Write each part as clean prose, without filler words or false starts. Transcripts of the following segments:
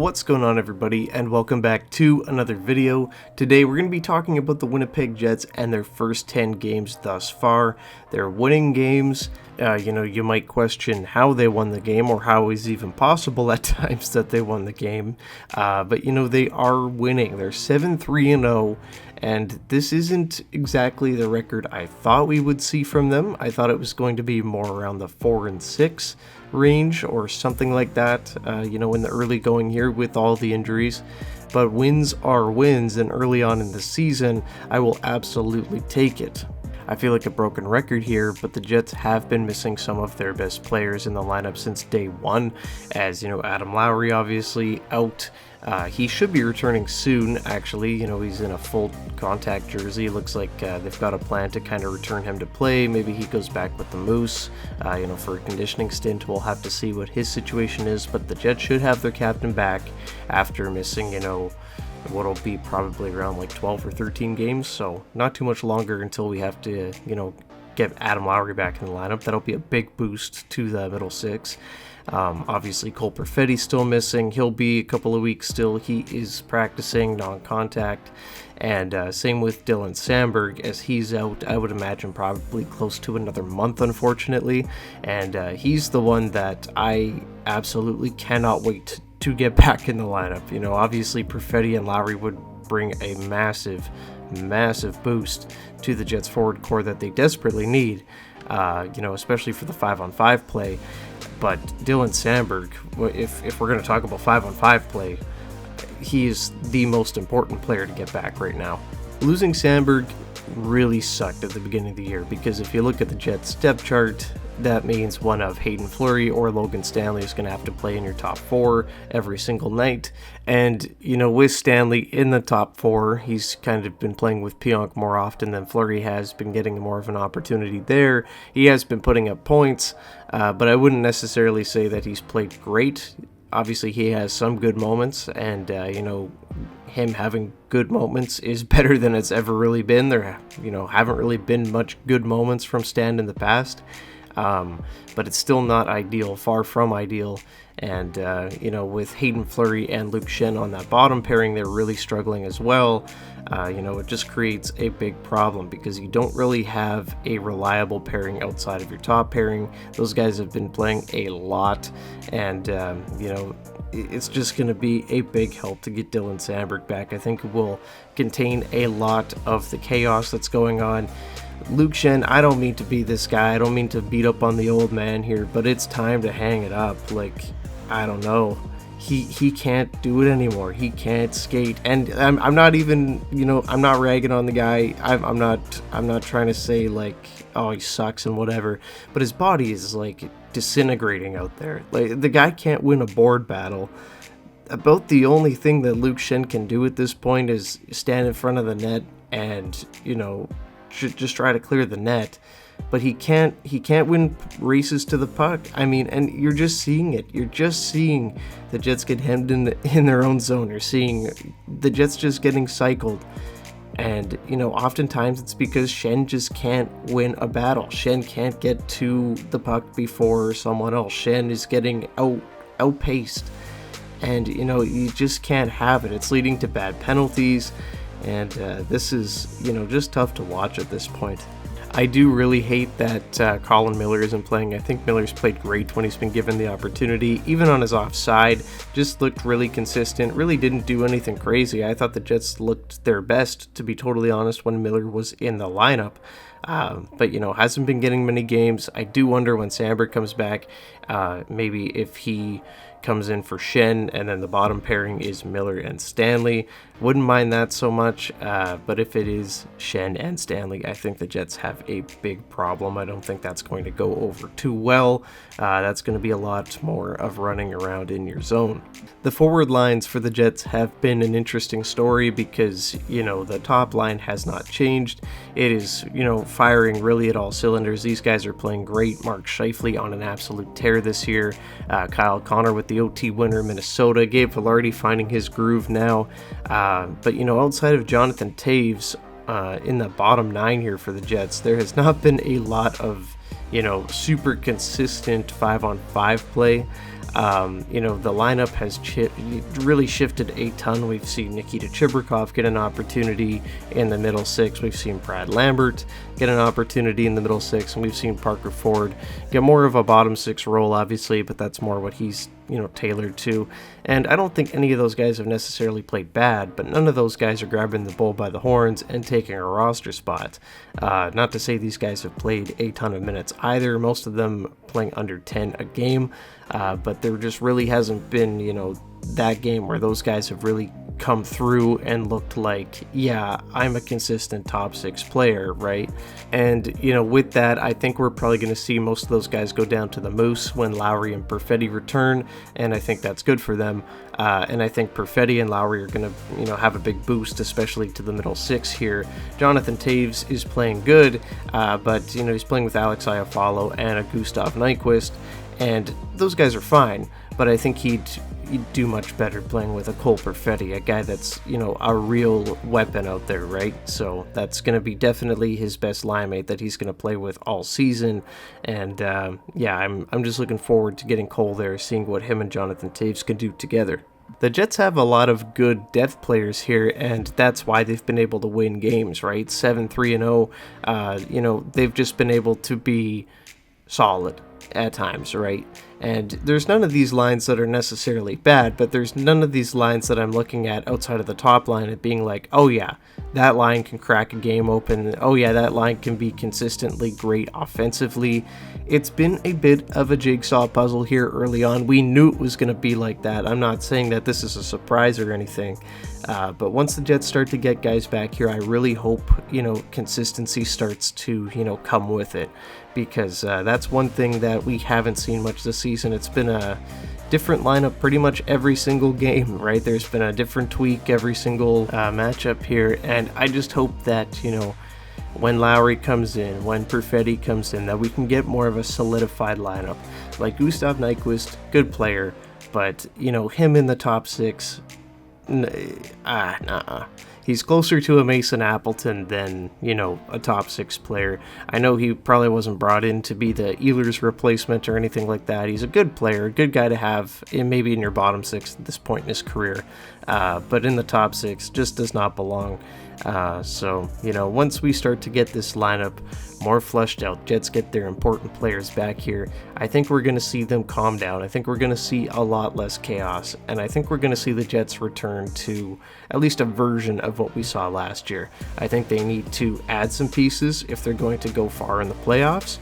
What's going on, everybody, and welcome back to another video. Today we're going to be talking about the Winnipeg Jets and their first 10 games thus far. They're winning games. You might question how they won the game or how it's even possible at times that they won the game. But they are winning. They're 7-3-0. And this isn't exactly the record I thought we would see from them. I thought it was going to be more around the 4-6 range or something like that, in the early going here with all the injuries. But wins are wins, and early on in the season, I will absolutely take it. I feel like a broken record here, but the Jets have been missing some of their best players in the lineup since day one, as Adam Lowry obviously out. He should be returning soon, actually. He's in a full contact jersey. Looks like they've got a plan to kind of return him to play. Maybe he goes back with the Moose, for a conditioning stint. We'll have to see what his situation is, but the Jets should have their captain back after missing, what'll be probably around like 12 or 13 games, so not too much longer until we have to, get Adam Lowry back in the lineup. That'll be a big boost to the middle six. Obviously, Cole Perfetti's still missing. He'll be a couple of weeks still. He is practicing non-contact. And same with Dylan Sandberg, as he's out, I would imagine probably close to another month, unfortunately. And he's the one that I absolutely cannot wait to get back in the lineup. Obviously, Perfetti and Lowry would bring a massive boost to the Jets forward core that they desperately need, especially for the 5-on-5 play. But Dylan Sandberg, if we're going to talk about 5-on-5 play, he is the most important player to get back right now. Losing Sandberg really sucked at the beginning of the year, because if you look at the Jets depth chart, that means one of Hayden Fleury or Logan Stanley is going to have to play in your top four every single night. And, with Stanley in the top four, he's kind of been playing with Pionk more often than Fleury has, been getting more of an opportunity there. He has been putting up points, but I wouldn't necessarily say that he's played great. Obviously, he has some good moments, and, him having good moments is better than it's ever really been. There, haven't really been much good moments from Stan in the past. But it's still not ideal, far from ideal. And, with Hayden Fleury and Luke Schenn on that bottom pairing, they're really struggling as well. It just creates a big problem, because you don't really have a reliable pairing outside of your top pairing. Those guys have been playing a lot, and, it's just going to be a big help to get Dylan Sandberg back. I think it will contain a lot of the chaos that's going on. Luke Schenn, I don't mean to be this guy. I don't mean to beat up on the old man here, but it's time to hang it up. I don't know. He can't do it anymore. He can't skate. And I'm not even, I'm not ragging on the guy. I'm not trying to say oh, he sucks and whatever. But his body is disintegrating out there. The guy can't win a board battle. About the only thing that Luke Schenn can do at this point is stand in front of the net and, should just try to clear the net. But he can't win races to the puck. I mean, and you're just seeing it. You're just seeing the Jets get hemmed in their own zone. You're seeing the Jets just getting cycled. And, oftentimes it's because Schenn just can't win a battle. Schenn can't get to the puck before someone else. Schenn is getting outpaced. And, you just can't have it. It's leading to bad penalties. And this is, just tough to watch at this point. I do really hate that Colin Miller isn't playing. I think Miller's played great when he's been given the opportunity. Even on his offside, just looked really consistent, really didn't do anything crazy. I thought the Jets looked their best, to be totally honest, when Miller was in the lineup. But, hasn't been getting many games. I do wonder when Sandberg comes back, maybe if he comes in for Schenn, and then the bottom pairing is Miller and Stanley. Wouldn't mind that so much, but if it is Schenn and Stanley, I think the Jets have a big problem. I don't think that's going to go over too well. That's going to be a lot more of running around in your zone. The forward lines for the Jets have been an interesting story, because, the top line has not changed. It is, firing really at all cylinders. These guys are playing great. Mark Scheifele on an absolute tear this year. Kyle Connor with the OT winner, Minnesota. Gabe Vilardi finding his groove now. But, outside of Jonathan Taves in the bottom nine here for the Jets, there has not been a lot of, super consistent 5-on-5 play. You know, the lineup has really shifted a ton. We've seen Nikita Chibrikov get an opportunity in the middle six. We've seen Brad Lambert get an opportunity in the middle six, and we've seen Parker Ford get more of a bottom six role, obviously, but that's more what he's, you know, tailored to. And I don't think any of those guys have necessarily played bad, but none of those guys are grabbing the bull by the horns and taking a roster spot. Not to say these guys have played a ton of minutes either, most of them playing under 10 a game, but there just really hasn't been, you know, that game where those guys have really come through and looked like, yeah, I'm a consistent top six player, right? And, you know, with that, I think we're probably going to see most of those guys go down to the Moose when Lowry and Perfetti return, and I think that's good for them. And I think Perfetti and Lowry are going to, you know, have a big boost, especially to the middle six here. Jonathan Toews is playing good, but, you know, he's playing with Alex Iafallo and a Gustav Nyquist, and those guys are fine, but I think he'd do much better playing with a Cole Perfetti, a guy that's, you know, a real weapon out there, right? So that's going to be definitely his best line mate that he's going to play with all season. And yeah, I'm just looking forward to getting Cole there, seeing what him and Jonathan Toews can do together. The Jets have a lot of good depth players here, and that's why they've been able to win games, right? 7-3-0. You know, they've just been able to be solid at times, right? And there's none of these lines that are necessarily bad, but there's none of these lines that I'm looking at outside of the top line and being like, oh yeah, that line can crack a game open. Oh yeah, that line can be consistently great offensively. It's been a bit of a jigsaw puzzle here early on. We knew it was going to be like that. I'm not saying that this is a surprise or anything, but once the Jets start to get guys back here, I really hope, you know, consistency starts to, you know, come with it, because that's one thing that we haven't seen much this season. It's been a different lineup pretty much every single game, right? There's been a different tweak every single matchup here, and I just hope that, you know, when Lowry comes in, when Perfetti comes in, that we can get more of a solidified lineup. Like Gustav Nyquist, good player, but, you know, him in the top six, nah. He's closer to a Mason Appleton than, you know, a top six player. I know he probably wasn't brought in to be the Ehlers replacement or anything like that. He's a good player, a good guy to have maybe in your bottom six at this point in his career. But in the top six, just does not belong. So, you know, once we start to get this lineup more fleshed out, Jets get their important players back here, I think we're going to see them calm down. I think we're going to see a lot less chaos, and I think we're going to see the Jets return to at least a version of what we saw last year. I think they need to add some pieces if they're going to go far in the playoffs,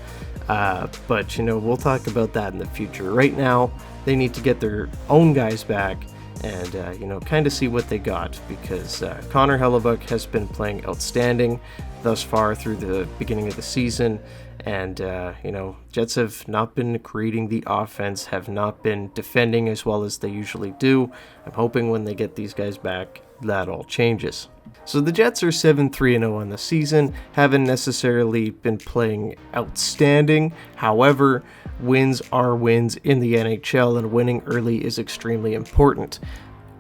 but, you know, we'll talk about that in the future. Right now, they need to get their own guys back and, you know, kind of see what they got, because Connor Hellebuck has been playing outstanding thus far through the beginning of the season, and, you know, Jets have not been creating the offense, have not been defending as well as they usually do. I'm hoping when they get these guys back, that all changes. So the Jets are 7-3-0 on the season, haven't necessarily been playing outstanding. However, wins are wins in the NHL, and winning early is extremely important.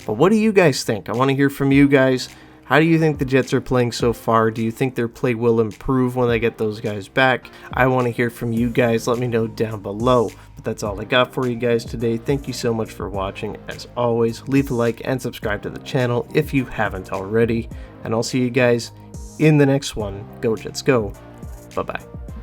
But what do you guys think? I want to hear from you guys. How do you think the Jets are playing so far? Do you think their play will improve when they get those guys back? I want to hear from you guys. Let me know down below. But that's all I got for you guys today. Thank you so much for watching. As always, leave a like and subscribe to the channel if you haven't already. And I'll see you guys in the next one. Go Jets, go. Bye-bye.